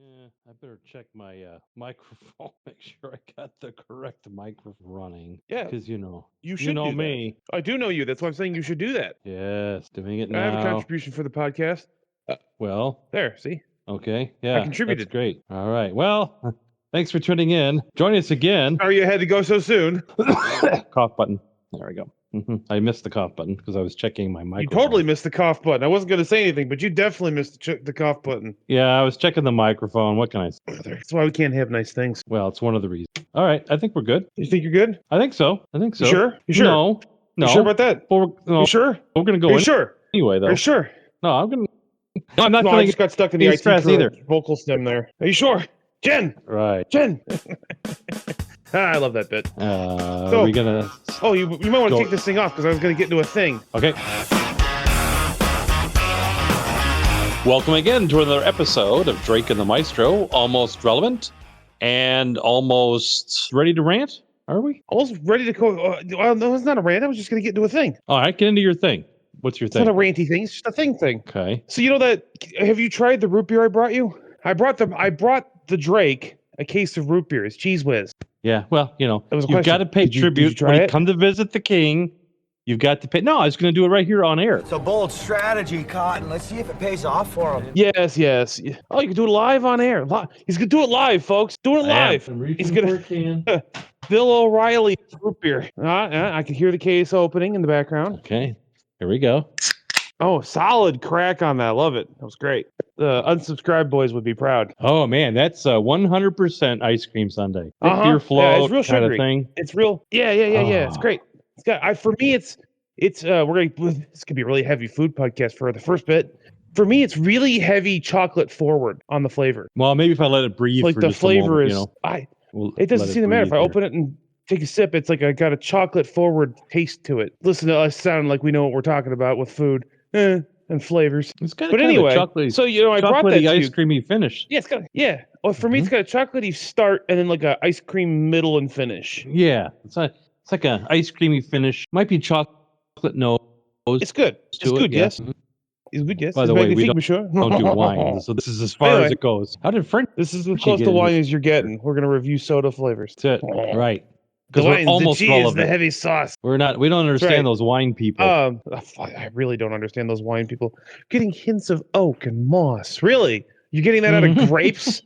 Yeah, I better check my microphone. Make sure I got the correct microphone running. Yeah, Because you you should know do that. me. I do know you. That's why I'm saying you should do that. Yes, doing it I have a now. contribution for the podcast. Well, There, see? okay, yeah, contributed. That's great. All right, well, thanks for tuning in. Join us again. Sorry you had to go so soon. Cough button. There we go. I missed the cough button because I was checking my microphone. You totally missed the cough button. I wasn't going to say anything, but you definitely missed the cough button. Yeah, I was checking the microphone. What can I say? That's why we can't have nice things. Well, it's one of the reasons. All right, I think we're good. You think you're good? I think so. You sure? You sure? No. You sure about that? Well, no, You sure? we're going to go Are you in sure? anyway, though. Are you sure? No, I'm going to... No, I'm not No, I just got stuck in the any IT stress crew either. vocal stem there. Are you sure? Jen! Right. Jen! I love that bit. Are we going to... Oh, you might want to take this thing off because I was going to get into a thing. Okay. Welcome again to another episode of Drake and the Maestro, almost relevant and almost ready to rant. Are we? Almost ready to go. No, it's not a rant. I was just going to get into a thing. All right, get into your thing. What's your thing? It's not a ranty thing. It's just a thing. Okay. So you know that? Have you tried the root beer I brought you? I brought the Drake a case of root beer. It's Cheese Whiz. Yeah. Well, you've question. got to pay tribute try when you it? come to visit the king. You've got to pay. No, I was going to do it right here on air. It's a bold strategy, Cotton. Let's see if it pays off for him. Yes. Oh, you can do it live on air. He's gonna do it live, folks. Doing it live. He's gonna Bill O'Reilly root beer. I can hear the case opening in the background. Okay. Here we go. Oh, solid crack on that. Love it. That was great. The unsubscribed boys would be proud. Oh man, that's 100% ice cream sundae. Beer float, yeah, it's real kind sugary. of thing. It's real. Yeah. It's great. It's got. For me, it's. We're gonna. This could be a really heavy food podcast for the first bit. For me, it's really heavy chocolate forward on the flavor. Well, maybe if I let it breathe Like for the just flavor a moment, it doesn't seem to matter. If I open it and take a sip, it's like I got a chocolate forward taste to it. Listen to us sound like we know what we're talking about with food and flavors. It's got But anyway, chocolatey, so I brought that to ice you. creamy finish. Yeah, it's got Well, for me, it's got a chocolatey start and then like a ice cream middle and finish. Yeah, it's like an ice creamy finish. Might be chocolate nose. It's good. It's good. Yes. It's good. Yes. By the way, we don't do wine, so this is as far as it goes. How did French? This is as close to wine as you're getting. We're gonna review soda flavors. That's it. Right. The Because wine, we're almost the cheese, relevant. the heavy sauce. We don't understand those wine people. I really don't understand those wine people. Getting hints of oak and moss. Really? You're getting that out of grapes?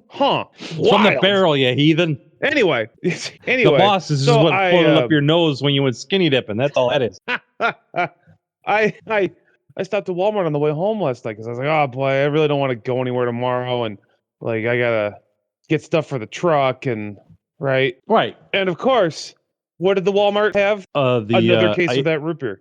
Huh. From the barrel, you heathen. Anyway. The moss is just what floated up your nose when you went skinny dipping. That's all that is. I stopped at Walmart on the way home last night because I was like, oh boy, I really don't want to go anywhere tomorrow, and like I gotta get stuff for the truck and right. And of course, what did the Walmart have? Another case of that root beer.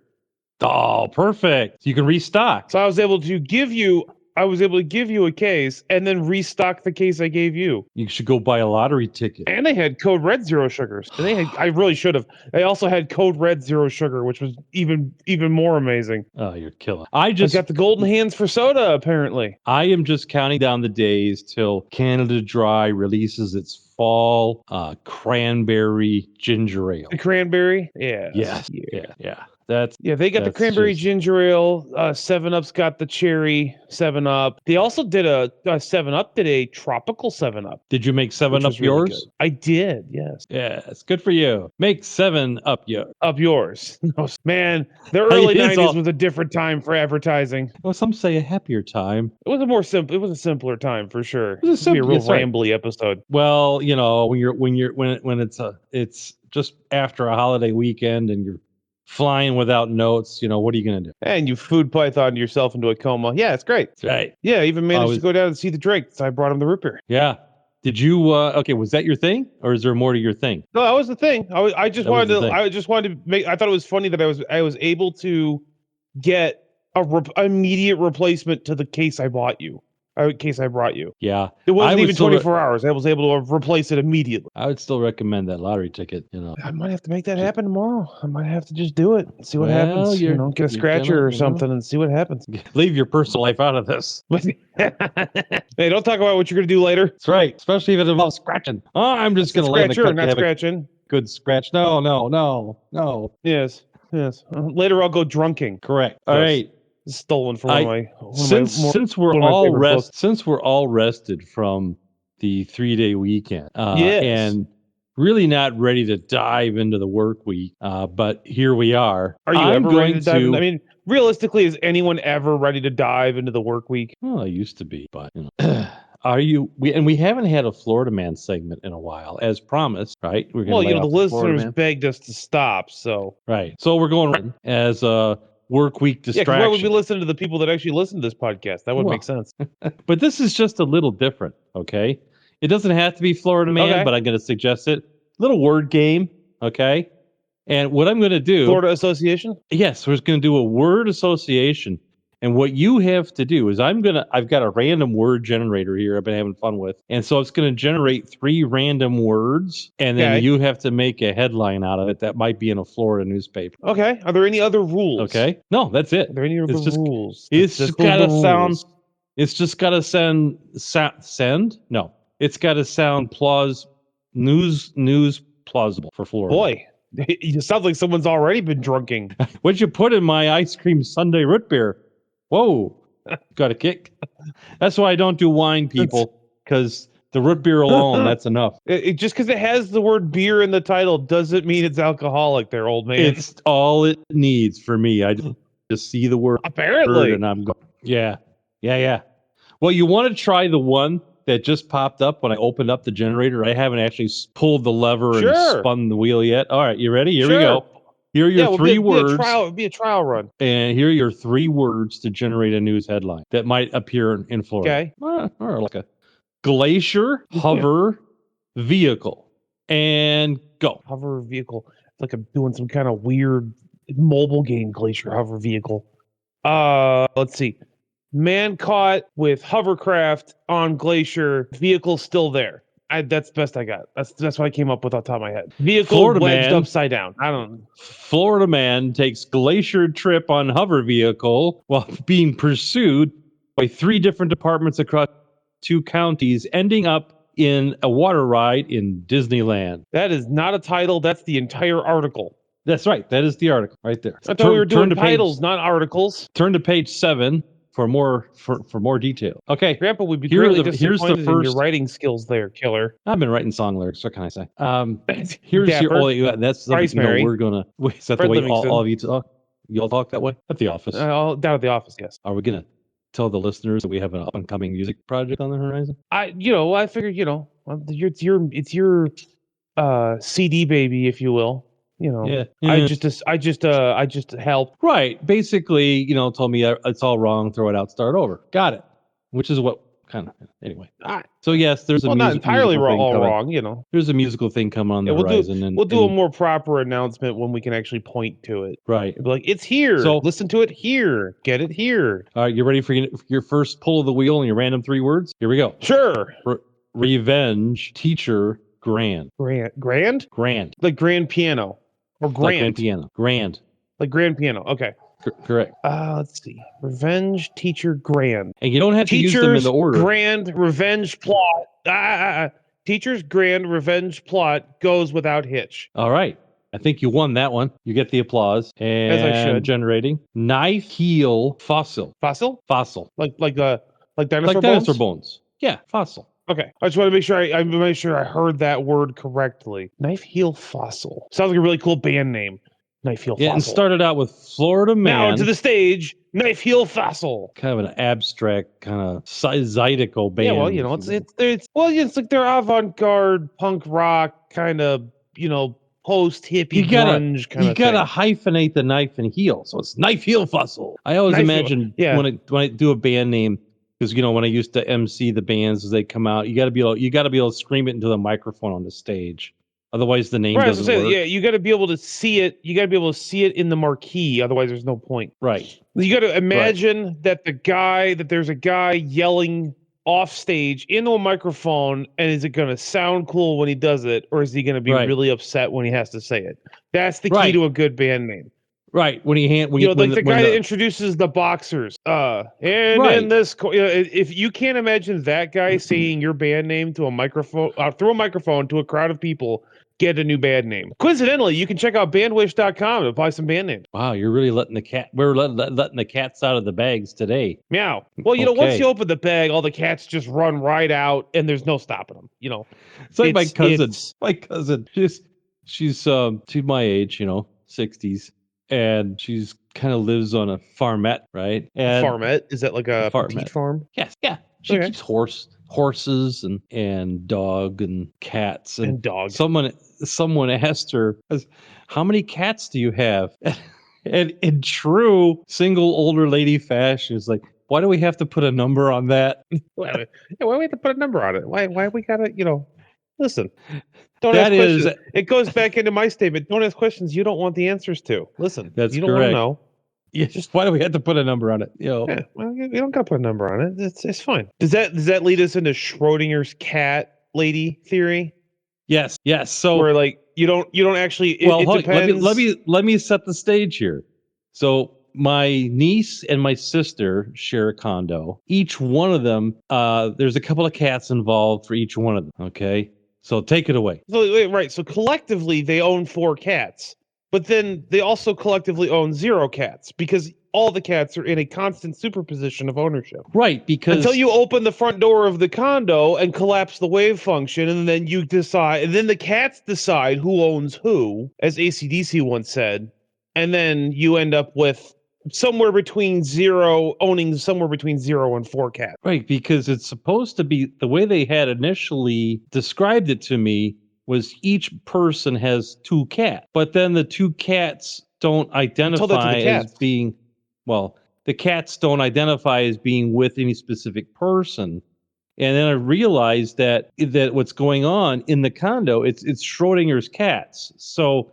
Oh, perfect. You can restock. So I was able to give you a case and then restock the case I gave you. You should go buy a lottery ticket. And they had code red 0 sugars. And I really should have. They also had code red 0 sugar, which was even more amazing. Oh, you're killing. I got the golden hands for soda, apparently. I am just counting down the days till Canada Dry releases its fall cranberry ginger ale. The cranberry? Yeah. Yes. Yeah. They got the cranberry ginger ale. 7-Up's got the cherry 7-Up. They also did a 7-Up did a tropical 7-Up. Did you make 7-Up yours? Really I did, yes. Yeah, it's good for you. Make 7-Up yours. No, man, the early 90s was a different time for advertising. Well, some say a happier time. It was a more simple. It was a simpler time for sure. It was a real rambly episode. Well, when it's just after a holiday weekend and you're flying without notes, what are you going to do? And you food pythoned yourself into a coma. Yeah, it's great. That's right. Yeah, even managed to go down and see the Drake. So I brought him the root beer. Yeah. Did you, was that your thing? Or is there more to your thing? No, that was the thing. I just wanted to make, I thought it was funny that I was able to get immediate replacement to the case I brought you. Yeah. It wasn't even 24 hours. I was able to replace it immediately. I would still recommend that lottery ticket, I might have to make that happen tomorrow. I might have to just do it. See what happens. Get a scratcher or something and see what happens. Leave your personal life out of this. Hey, don't talk about what you're going to do later. That's right. Especially if it involves scratching. Oh, I'm just going to lay in the scratcher, cut not scratching. Good scratch. No. Yes. Later I'll go drunking. Correct. All right. stolen from since we're all rested from the 3-day weekend, and really not ready to dive into the work week, but here we are. Are you ever ready to dive? I mean, realistically, is anyone ever ready to dive into the work week? Well, I used to be, but are you? We haven't had a Florida Man segment in a while, as promised, right? We're the listeners begged us to stop, so right. So we're going right as a work week distraction. Yeah, why would we listen to the people that actually listen to this podcast? That would make sense. But this is just a little different, okay? It doesn't have to be Florida Man, but I'm going to suggest it. Little word game, okay? And what I'm going to do... Florida Association? Yes, we're just going to do a word association. And what you have to do is I've got a random word generator here I've been having fun with. And so it's going to generate 3 random words, and then you have to make a headline out of it that might be in a Florida newspaper. Okay. Are there any other rules? Okay. No, that's it. Are there any other rules? It's just got to sound... It's just got to send? No. It's got to sound news plausible for Florida. Boy, it sounds like someone's already been drinking. What'd you put in my ice cream sundae root beer? Whoa, got a kick. That's why I don't do wine, people, because the root beer alone, that's enough. Just because it has the word beer in the title doesn't mean it's alcoholic there, old man. It's all it needs for me. I just see the word apparently, and I'm going, yeah. Well, you want to try the one that just popped up when I opened up the generator. I haven't actually pulled the lever and spun the wheel yet. All right, you ready? Here we go. Here are your 3 words. It'll be a trial run. And here are your 3 words to generate a news headline that might appear in Florida. Okay. Or like a glacier hover vehicle. And go. Hover vehicle. It's like I'm doing some kind of weird mobile game, glacier hover vehicle. Let's see. Man caught with hovercraft on glacier, vehicle still there. That's the best I got. That's what I came up with off the top of my head. Vehicle wedged upside down. I don't know. Florida man takes glacier trip on hover vehicle while being pursued by 3 different departments across 2 counties, ending up in a water ride in Disneyland. That is not a title. That's the entire article. That's right. That is the article right there. I thought we were doing titles, not articles. Turn to page 7. For more detail. Okay, Grandpa, we'd be really disappointed in your writing skills there, killer. I've been writing song lyrics. What can I say? Here's your that's something we're gonna wait. Is that the way all of you talk? You all talk that way at the office? Down at the office, yes. Are we gonna tell the listeners that we have an up and coming music project on the horizon? I figured it's your CD baby, if you will. I just help. Right. Basically, told me it's all wrong, throw it out, start over. Got it. Which is what kind of anyway. So yes, there's not entirely wrong. There's a musical thing coming on the horizon, we'll do a more proper announcement when we can actually point to it. Right. It'll be like, it's here. So listen to it here. Get it here. All right, you ready for your first pull of the wheel and your random 3 words? Here we go. Sure. Revenge teacher grand. Grand? Grand. Like grand piano. Or grand. Like grand piano. Grand. Like grand piano. Okay. Correct. Let's see. Revenge teacher grand. And you don't have to use them in the order. Grand revenge plot. Teacher's grand revenge plot goes without hitch. All right. I think you won that one. You get the applause. And as I should. Generating. Knife heel fossil. Fossil? Fossil. Like dinosaur bones? Like dinosaur bones. Yeah, fossil. Okay, I just want to make sure I heard that word correctly. Knife heel fossil sounds like a really cool band name. Knife heel fossil. Yeah, and started out with Florida man. Now to the stage, Knife heel fossil. Kind of an abstract, kind of zydeco band. Yeah, well, it's like they're avant-garde punk rock kind of post hippie grunge kind of. You gotta hyphenate the knife and heel, so it's Knife heel fossil. I always imagine when I do a band name. Because when I used to MC the bands as they come out, you got to be able to scream it into the microphone on the stage. Otherwise, the name doesn't work. Yeah, you got to be able to see it. You got to be able to see it in the marquee. Otherwise, there's no point. Right. You got to imagine that there's a guy yelling off stage into a microphone, and is it going to sound cool when he does it, or is he going to be really upset when he has to say it? That's the key to a good band name. Right, when the guy that introduces the boxers, in this, if you can't imagine that guy saying your band name to a microphone, through a microphone to a crowd of people, get a new band name. Coincidentally, you can check out bandwish.com to buy some band names. Wow, you're really letting the cats out of the bags today. Meow. Well, once you open the bag, all the cats just run right out, and there's no stopping them. It's like my cousin. My cousin, she's my age, 60s, and she's kind of lives on a farmette, right? And farmette, is that like a petite farm? Yes, yeah. She keeps horses and dog and cats and dogs. Someone asked her, "How many cats do you have?" And in true single older lady fashion, it's like, why do we have to put a number on that? Why do we have to put a number on it? Why we gotta, listen. Don't ask questions. It goes back into my statement. Don't ask questions you don't want the answers to. Listen, that's you don't correct. want to know. Yeah, just why do we have to put a number on it? Yeah, well, you don't got to put a number on it. It's fine. Does that lead us into Schrödinger's cat lady theory? Yes. So where like you don't actually. It depends. Let me set the stage here. So my niece and my sister share a condo. Each one of them, there's a couple of cats involved for each one of them. Okay, so take it away. So collectively they own 4 cats. But then they also collectively own 0 cats because all the cats are in a constant superposition of ownership. Right, because until you open the front door of the condo and collapse the wave function, and then you decide, and then the cats decide who owns who, as AC/DC once said, and then you end up with somewhere between 0 and 4 cats. Right, because it's supposed to be the way they had initially described it to me. Was each person has 2 cats, but then the 2 cats don't identify as being, the cats don't identify as being with any specific person. And then I realized that what's going on in the condo, it's Schrödinger's cats. So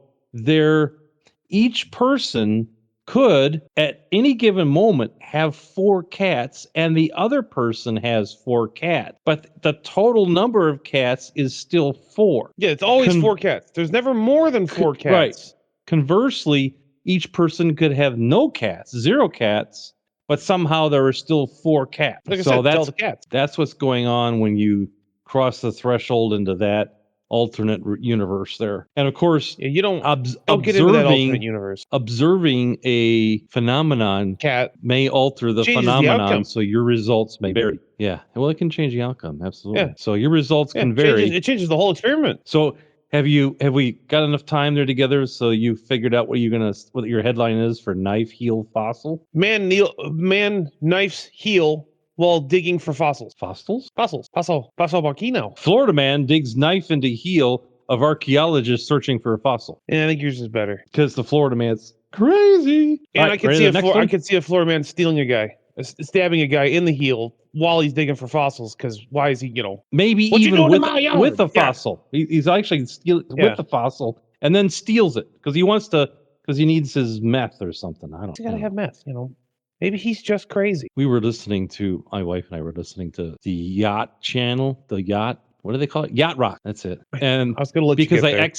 each person could at any given moment have 4 cats and the other person has 4 cats, but the total number of cats is still 4. Yeah, it's always 4 cats. There's never more than 4 cats. Right. Conversely, each person could have no cats, 0 cats, but somehow there are still 4 cats. Like I said, that's what's going on when you cross the threshold into that alternate universe there. And of course, you don't get into that alternate universe. Observing a phenomenon may alter the phenomenon, so your results may vary. Yeah, well, it can change the outcome, absolutely. Yeah. So your results can vary. It changes the whole experiment. So have we got enough time there together so you figured out what your headline is for Knife Heel Fossil? Man knifes heel while digging for fossils. Fossils? Fossil volcano. Florida man digs knife into heel of archaeologist searching for a fossil. Yeah, I think yours is better. Because the Florida man's crazy. And I can see a Florida man stealing a guy, stabbing a guy in the heel while he's digging for fossils. Because why is he, maybe even with a fossil. He's actually with the fossil and then steals it because he needs his meth or something. I don't know. He's got to have meth, Maybe he's just crazy. My wife and I were listening to the yacht channel, what do they call it? Yacht Rock. That's it. And I was going to let you get there.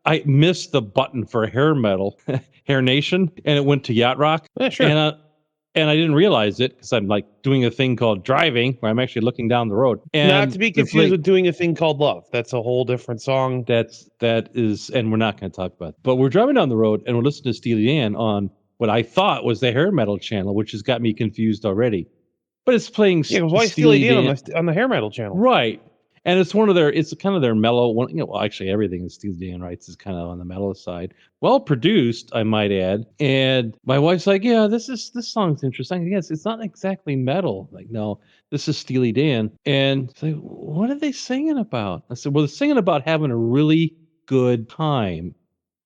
I missed the button for hair metal, Hair Nation, and it went to Yacht Rock. Yeah, sure. And I didn't realize it because I'm like doing a thing called driving where I'm actually looking down the road. And not to be confused with doing a thing called love. That's a whole different song. That is, and we're not going to talk about it. But we're driving down the road and we're listening to Steely Dan on what I thought was the hair metal channel, which has got me confused already. But it's playing why Steely Dan on the hair metal channel? Right. And it's kind of their mellow one. Actually everything that Steely Dan writes is kind of on the mellow side. Well produced, I might add. And my wife's like, yeah, this song's interesting. Yes, it's not exactly metal. Like, no, this is Steely Dan. And it's like, what are they singing about? I said, well, they're singing about having a really good time.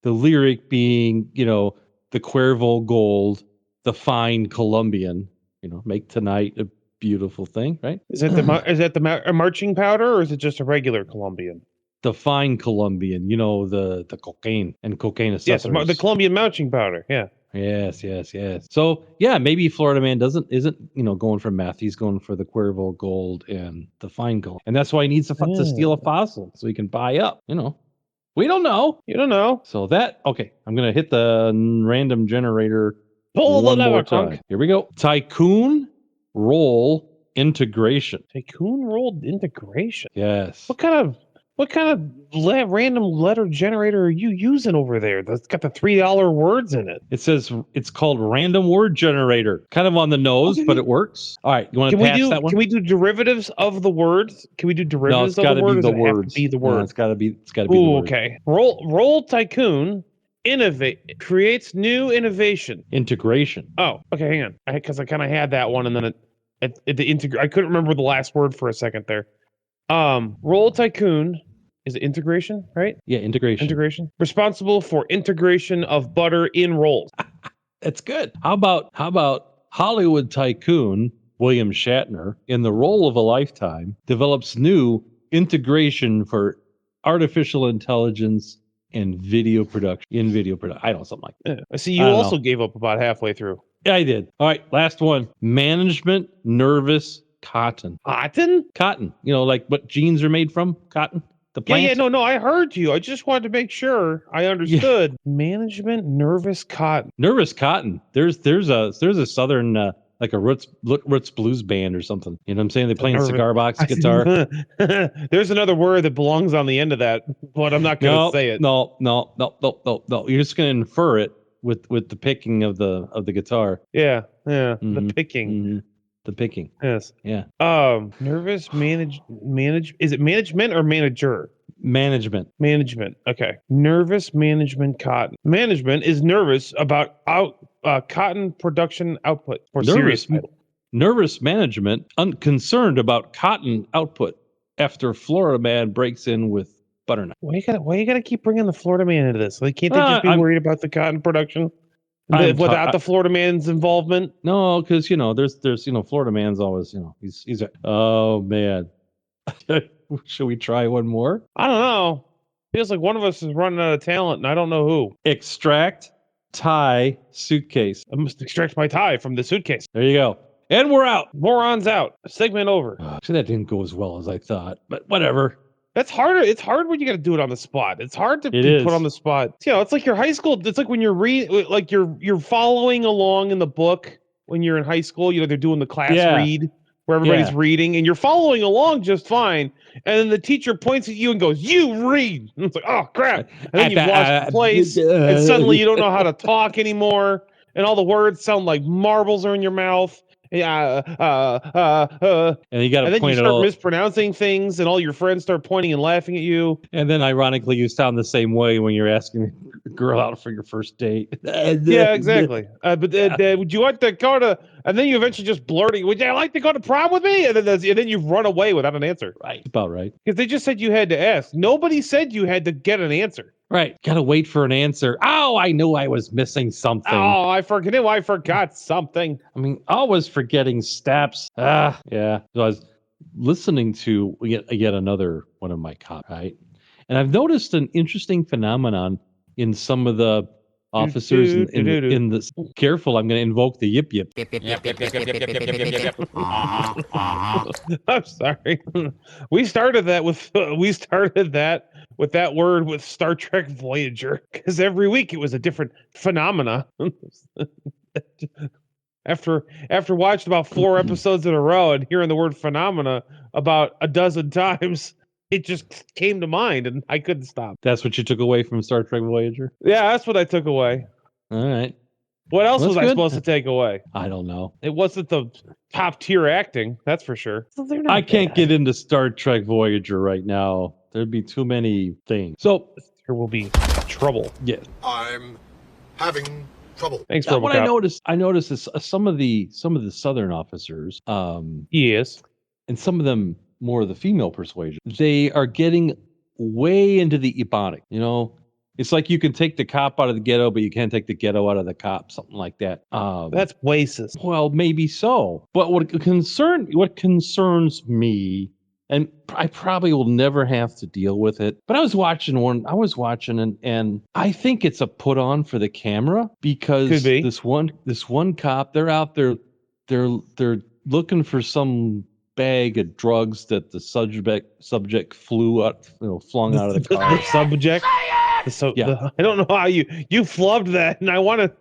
The lyric being, the Cuervo Gold, the fine Colombian, make tonight a beautiful thing, right? Is that the marching powder, or is it just a regular Colombian? The fine Colombian, the cocaine and cocaine accessories. Yes, the Colombian marching powder. Yeah. Yes. So yeah, maybe Florida man isn't going for meth. He's going for the Cuervo Gold and the fine gold, and that's why he needs to steal a fossil so he can buy up. We don't know. You don't know. So I'm going to hit the random generator one more time. Here we go. Tycoon role integration. Tycoon role integration? Yes. What kind What kind of random letter generator are you using over there? That's got the $3 words in it. It says it's called random word generator. Kind of on the nose, but it works. All right, you want to pass that one? Can we do derivatives of the words? Can we do derivatives of the word? No, it's got to be the words. Have to be the word. No, it's got to be the word. Okay. Roll Tycoon creates new innovation. Integration. Oh, okay, hang on. Because I kind of had that one, and then I couldn't remember the last word for a second there. Roll Tycoon is it integration, right? Yeah, integration. Integration. Responsible for integration of butter in rolls. That's good. How about Hollywood tycoon William Shatner, in the role of a lifetime, develops new integration for artificial intelligence and video production. I don't know, something like that. Yeah. I see you also gave up about halfway through. Yeah, I did. All right, last one. Management nervous cotton. Cotton. You know, like what jeans are made from? Cotton. The plant. Yeah, no, I heard you. I just wanted to make sure I understood. Yeah. Management nervous cotton. Nervous cotton. There's a southern like a Roots blues band or something. You know what I'm saying? They play a cigar box guitar. There's another word that belongs on the end of that, but I'm not going to say it. No. You're just going to infer it with the picking of the guitar. Yeah. Mm-hmm. The picking. Mm-hmm. The picking. Yes. Yeah. Nervous manage. Is it management or manager? Management. Okay. Nervous management cotton. Management is nervous about cotton production output. For nervous management unconcerned about cotton output after Florida man breaks in with butternut. Why you gotta keep bringing the Florida man into this? Like, can't they just be worried about the cotton production? Without the Florida man's involvement? No, because there's Florida man's always he's oh man. Should we try one more? I don't know. Feels like one of us is running out of talent, and I don't know who. Extract tie suitcase. I must extract my tie from the suitcase. There you go. And we're out. Morons out. Segment over. Actually, that didn't go as well as I thought, but whatever. That's harder. It's hard when you got to do it on the spot. It's hard to be put on the spot. It's like your high school. It's like when you're you're following along in the book when you're in high school. They're doing the class read where everybody's reading, and you're following along just fine. And then the teacher points at you and goes, "You read." And it's like, oh crap! And then you've lost place, and suddenly you don't know how to talk anymore, and all the words sound like marbles are in your mouth. And you got to point you start mispronouncing things, and all your friends start pointing and laughing at you. And then, ironically, you sound the same way when you're asking a girl out for your first date. Yeah, exactly. Would you like to go to? And then you eventually just blurting, "Would you like to go to prom with me?" And then you run away without an answer. Right, about right. Because they just said you had to ask. Nobody said you had to get an answer. Right. Got to wait for an answer. Oh, I knew I was missing something. Oh, I forgot something. I mean, always forgetting steps. Yeah. So I was listening to yet another one of my cops, right? And I've noticed an interesting phenomenon in some of the officers in this. Careful, I'm going to invoke the yip. I'm sorry. We started that with that word with Star Trek Voyager, because every week it was a different phenomena. After watching about 4 episodes in a row and hearing the word phenomena about a dozen times, it just came to mind and I couldn't stop. That's what you took away from Star Trek Voyager? Yeah, that's what I took away. All right. What else was I supposed to take away? I don't know. It wasn't the top tier acting, that's for sure. I can't get into Star Trek Voyager right now. There'd be too many things. So there will be trouble. Yeah. I'm having trouble. Thanks, Robocop. What I noticed is some of the Southern officers, yes, and some of them more of the female persuasion, they are getting way into the ebonic. It's like you can take the cop out of the ghetto, but you can't take the ghetto out of the cop, something like that. That's racist. Well, maybe so. But what concerns me, and I probably will never have to deal with it, but I was watching and I think it's a put on for the camera, because this one cop, they're out there, they're looking for some bag of drugs that the subject flung out of the car. The subject. I don't know how you flubbed that, and I want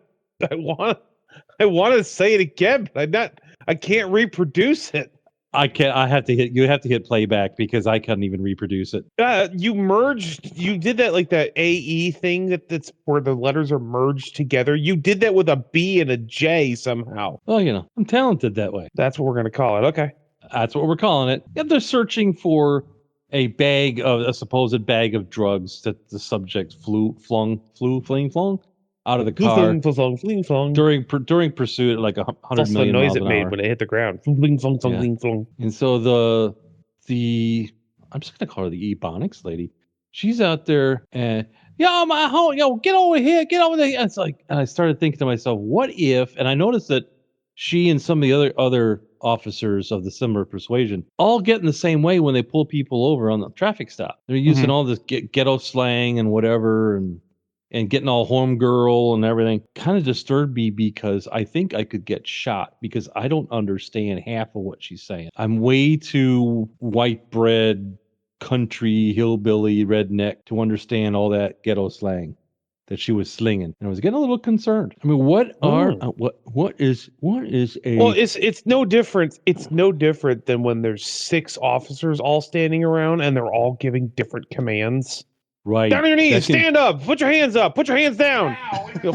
to say it again, but I can't reproduce it. I can't. I have to hit. You have to hit playback because I couldn't even reproduce it. You merged. You did that like that AE thing that's where the letters are merged together. You did that with a B and a J somehow. Well, I'm talented that way. That's what we're gonna call it. Okay. That's what we're calling it. Yeah, they're searching for a supposed bag of drugs that the subject flung out of the car during pursuit at like 100 million miles an hour. That's the noise it made when it hit the ground. Fling, flung, flung, fling, flung. And so the I'm just gonna call her the Ebonics lady. She's out there and my home, get over here, get over there. And it's like, and I started thinking to myself, what if? And I noticed that she and some of the other officers of the similar persuasion all get in the same way when they pull people over on the traffic stop. They're using all this ghetto slang and whatever, and getting all homegirl and everything. Kind of disturbed me because I think I could get shot because I don't understand half of what she's saying. I'm way too white bread, country, hillbilly, redneck to understand all that ghetto slang that she was slinging, and I was getting a little concerned. I mean, what is a? Well, it's no different. It's no different than when there's 6 officers all standing around and they're all giving different commands. Right. Down on your knees. Stand up. Put your hands up. Put your hands down.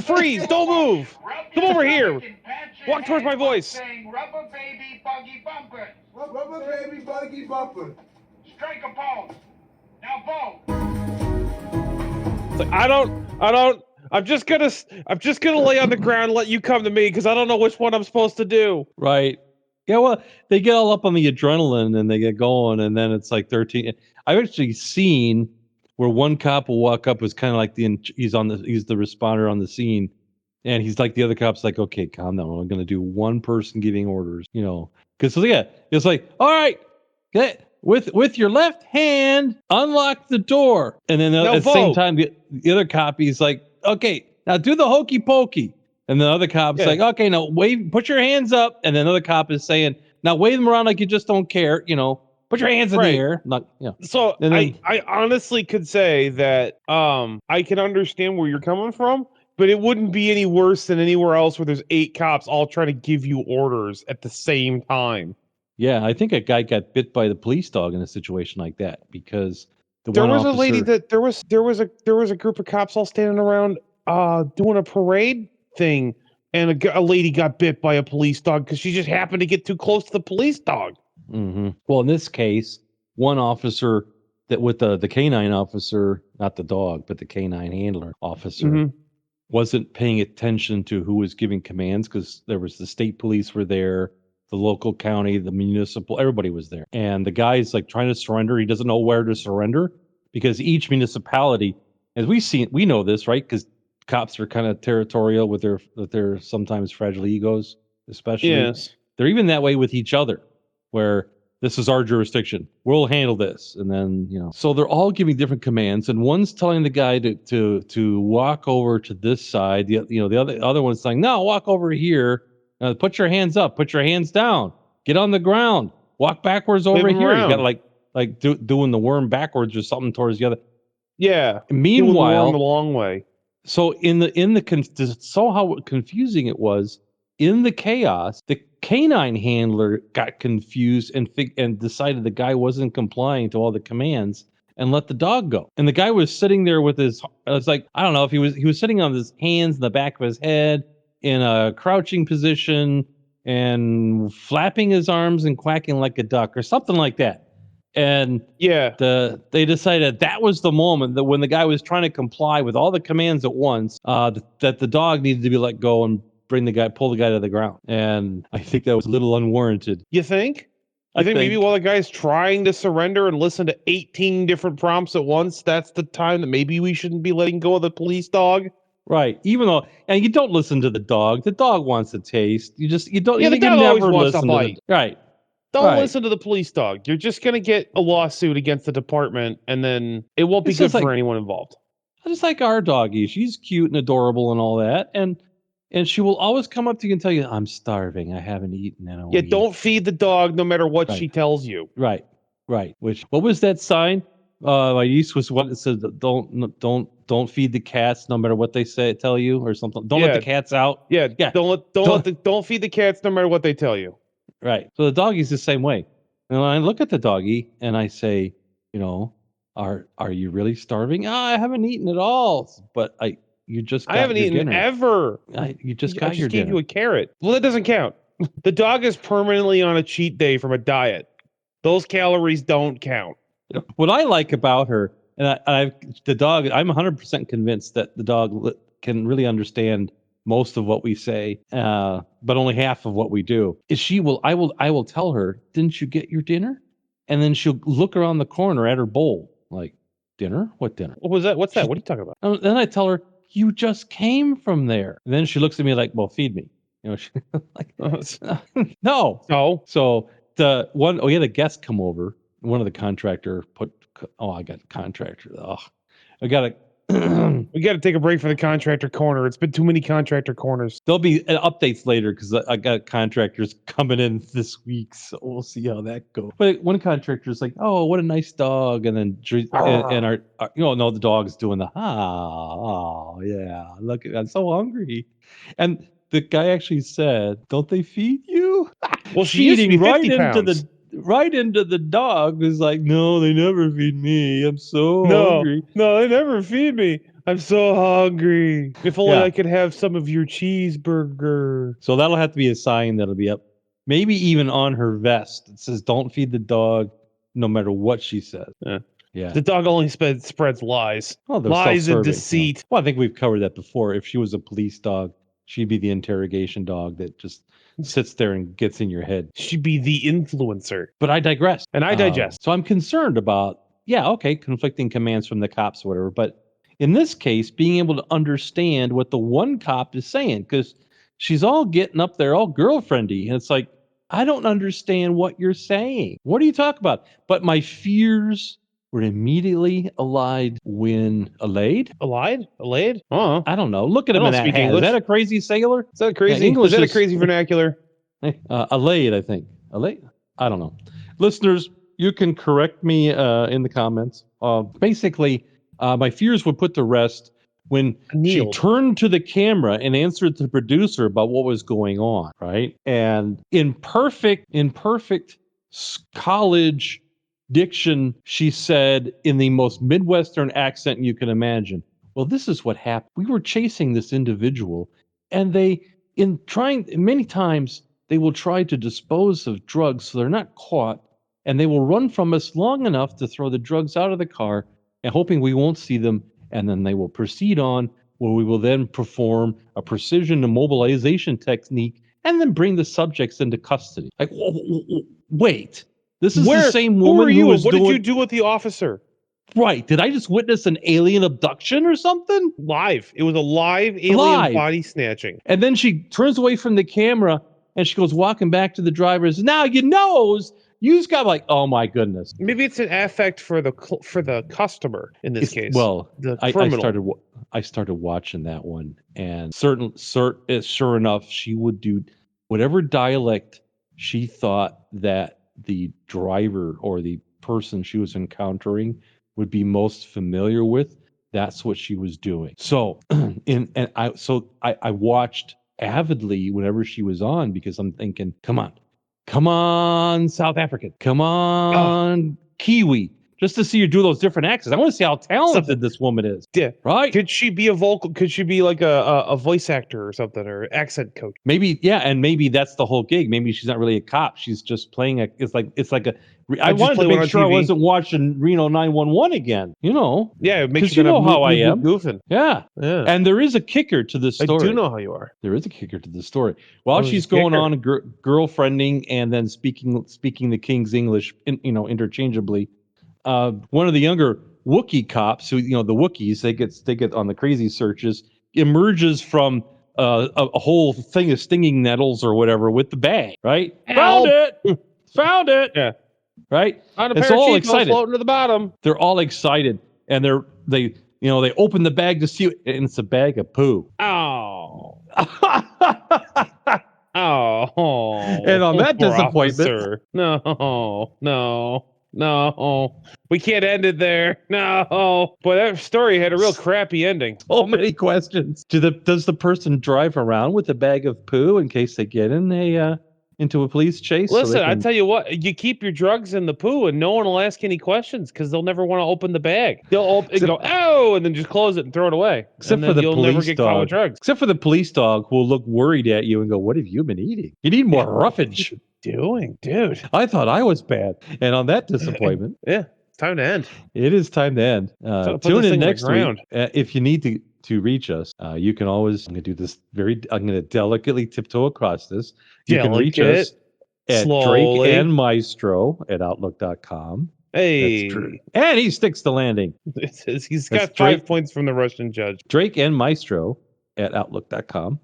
Freeze. Don't move. Come over here. Walk towards my voice. Rubber baby buggy bumper. Rubber baby buggy bumper. Strike a pose. Now vote. Like, I'm just gonna lay on the ground and let you come to me because I don't know which one I'm supposed to do. Right. Yeah, well, they get all up on the adrenaline and they get going, and then it's like 13. I've actually seen where one cop will walk up, is kind of like he's the responder on the scene, and he's like, the other cop's like, okay, calm down. I'm gonna do one person giving orders, because it's like, all right, with your left hand, unlock the door, and then at the same time, the other cop, he's like, okay, now do the hokey pokey, and the other cop's like, okay, now wave, put your hands up, and then another cop is saying, now wave them around like you just don't care, put your hands in the air. So I honestly could say that I can understand where you're coming from, but it wouldn't be any worse than anywhere else where there's 8 cops all trying to give you orders at the same time. Yeah, I think a guy got bit by the police dog in a situation like that because there was a group of cops all standing around doing a parade thing, and a lady got bit by a police dog because she just happened to get too close to the police dog. Mm-hmm. Well, in this case, one officer that with the canine officer, not the dog, but the canine handler officer, wasn't paying attention to who was giving commands because there was the state police were there, the local county, the municipal, everybody was there. And the guy's like trying to surrender. He doesn't know where to surrender because each municipality, as we know this, right? Because cops are kind of territorial with their sometimes fragile egos, especially. Yes. They're even that way with each other, where this is our jurisdiction. We'll handle this. And then, so they're all giving different commands. And one's telling the guy to walk over to this side. The other one's saying, no, walk over here. Put your hands up. Put your hands down. Get on the ground. Walk backwards over here. You got like doing the worm backwards or something towards the other. Yeah. Meanwhile, the long way. So so how confusing it was in the chaos, the canine handler got confused and decided the guy wasn't complying to all the commands and let the dog go. And the guy was sitting there with it's like, I don't know if he was sitting on his hands in the back of his head in a crouching position and flapping his arms and quacking like a duck or something like that. And they decided that was the moment that when the guy was trying to comply with all the commands at once, that the dog needed to be let go and pull the guy to the ground. And I think that was a little unwarranted. You think? I think maybe while the guy's trying to surrender and listen to 18 different prompts at once, that's the time that maybe we shouldn't be letting go of the police dog. Right. Even though, and you don't listen to the dog. The dog wants a taste. You don't. Yeah, the dog always wants a bite. Right. Don't listen to the police dog. You're just going to get a lawsuit against the department, and then it won't be good for anyone involved. Just like our doggy. She's cute and adorable and all that. And she will always come up to you and tell you, I'm starving. I haven't eaten in a week. Don't feed the dog no matter what she tells you. Right. What was that sign? My niece was what it said, don't feed the cats no matter what they tell you or something. Don't let the cats out. Yeah. Don't feed the cats no matter what they tell you. Right. So the doggy's the same way. And I look at the doggy and I say, are you really starving? I haven't eaten at all, but you just got I haven't your eaten dinner. ever. You just I got your just gave dinner. you a carrot. Well, that doesn't count. The dog is permanently on a cheat day from a diet. Those calories don't count. What I like about her, and the dog, I'm 100% convinced that the dog can really understand most of what we say, but only half of what we do. I will tell her, didn't you get your dinner? And then she'll look around the corner at her bowl, like, dinner? What dinner? What was that? What's that? What are you talking about? Then I tell her, you just came from there. And then she looks at me like, well, feed me. She, like, no. No. So we had a guest come over. One of the contractor I got a contractor. I got a. We got to take a break for the contractor corner. It's been too many contractor corners. There'll be updates later because I got contractors coming in this week, so we'll see how that goes. But one contractor's like, "Oh, what a nice dog," and then and our the dog's doing the yeah, look, I'm so hungry, and the guy actually said, "Don't they feed you?" Well, she used to be 50 pounds. Right into the dog was like, no, they never feed me. I'm so hungry. No, they never feed me. I'm so hungry. If only I could have some of your cheeseburger. So that'll have to be a sign that'll be up. Maybe even on her vest. It says, don't feed the dog no matter what she says. Yeah. The dog only spreads lies. Oh, lies and deceit. Well, I think we've covered that before. If she was a police dog, she'd be the interrogation dog that just sits there and gets in your head. She'd be the influencer. But I digress. And I digest. So I'm concerned about, conflicting commands from the cops, or whatever. But in this case, being able to understand what the one cop is saying, because she's all getting up there, all girlfriendy. And it's like, I don't understand what you're saying. What are you talking about? But my fears were immediately allayed when allayed? Allayed? Oh, I don't know. Look at him in that hat. English. Is that a crazy sailor? Is that crazy? English is that a crazy vernacular? Allayed, I think. Allayed? I don't know. Listeners, you can correct me in the comments. Basically, my fears would put to rest when she turned to the camera and answered the producer about what was going on, right? And in perfect college diction, she said in the most Midwestern accent you can imagine, well, this is what happened. We were chasing this individual, and many times they will try to dispose of drugs so they're not caught, and they will run from us long enough to throw the drugs out of the car and hoping we won't see them, and then they will proceed on where we will then perform a precision immobilization technique and then bring the subjects into custody. Like, wait. This is the same woman who was What did you do with the officer? Right. Did I just witness an alien abduction or something? Live. It was a live alien body snatching. And then she turns away from the camera and she goes walking back to the driver and says, now you knows. You just got like, oh my goodness.Maybe it's an affect for the customer in this case. Well, the criminal. I started watching that one, and sure enough, she would do whatever dialect she thought that the driver or the person she was encountering would be most familiar with. That's what she was doing. So, I watched avidly whenever she was on, because I'm thinking, come on, South African, come on, Kiwi, just to see her do those different accents. I want to see how talented this woman is. Yeah, right. Could she be a vocal? Could she be like a voice actor or something, or accent coach? Maybe, yeah, and maybe that's the whole gig. Maybe she's not really a cop. She's just playing it's like a. I wanted to make sure I wasn't watching Reno 911 again. Yeah, it makes you know how I am. Goofing. Yeah. And there is a kicker to this story. I do know how you are. There is a kicker to this story. While she's going on girlfriending and then speaking the King's English, interchangeably. One of the younger Wookiee cops, who the Wookiees, they get on the crazy searches, emerges from a whole thing of stinging nettles or whatever with the bag. Right? Found it. Yeah. Right? It's all excited. Floating to the bottom. They're all excited, and they open the bag to see it, and it's a bag of poo. Oh. Oh. And on that disappointment, No, we can't end it there. No. Boy, that story had a real crappy ending. So many questions. Does the person drive around with a bag of poo in case they get in into a police chase. Listen, I tell you what, you keep your drugs in the poo, and no one will ask any questions because they'll never want to open the bag. They'll go, oh, and then just close it and throw it away. Except for the you'll police never get dog. caught with drugs. Except for the police dog who will look worried at you and go, "What have you been eating? You need more roughage." Doing, dude. I thought I was bad, and on that disappointment, yeah, it's time to end. It is time to end. Tune in next week. If you need to reach us, you can always. I'm going to do this I'm going to delicately tiptoe across this. You can reach us at DrakeandMaestro@outlook.com. Hey, that's true. And he sticks the landing. He's got 5 points from the Russian judge. DrakeandMaestro@outlook.com.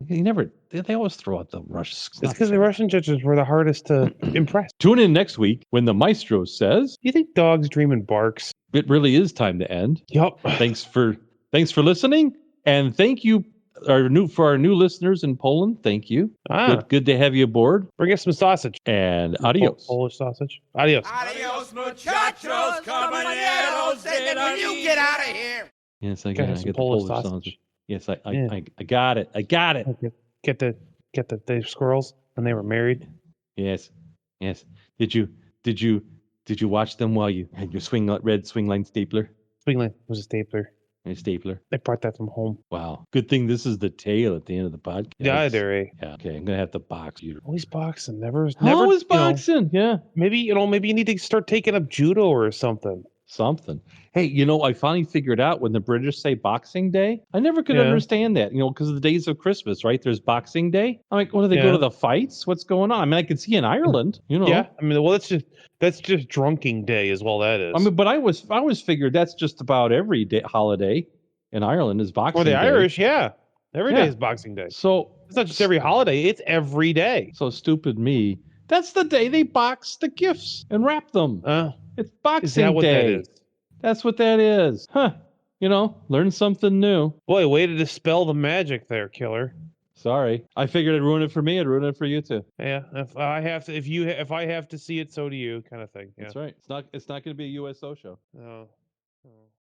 They always throw out the Russians. It's because the Russian judges were the hardest to impress. Tune in next week when the maestro says, "You think dogs dream in barks?" It really is time to end. Yep. Thanks for listening, and thank you for our new listeners in Poland. Thank you. Good to have you aboard. Bring us some sausage. And adios. Polish sausage. Adios. Adios, muchachos, caballeros. When you get out of here. Yes, I get the Polish sausage. Yes, I got it. I got it. Okay. Get the squirrels when they were married. Yes. Did you watch them while you had your red swing line stapler? Swing line was a stapler. A stapler. I brought that from home. Wow. Good thing this is the tail at the end of the podcast. Yeah, there. Yeah. Okay. I'm gonna have to box you. Always boxing. Never. Always boxing. Yeah. Maybe you need to start taking up judo or something. Hey, I finally figured out when the British say Boxing Day, I never could understand that, because of the days of Christmas, right? There's Boxing Day. I'm like, what do they go to the fights? What's going on? I mean, I can see in Ireland, Yeah, I mean, well, that's just drunking day is all that is. I mean, but I was figured that's just about every day holiday in Ireland is Boxing Day. For the Irish, yeah. Every day is Boxing Day. So it's not just every holiday, it's every day. So stupid me. That's the day they box the gifts and wrap them. It's Boxing Day. Is that what that is? That's what that is. Huh. Learn something new. Boy, way to dispel the magic there, killer. Sorry. I figured it'd ruin it for me, it'd ruin it for you too. Yeah. If I have to see it, so do you, kind of thing. Yeah. That's right. It's not going to be a USO show. No.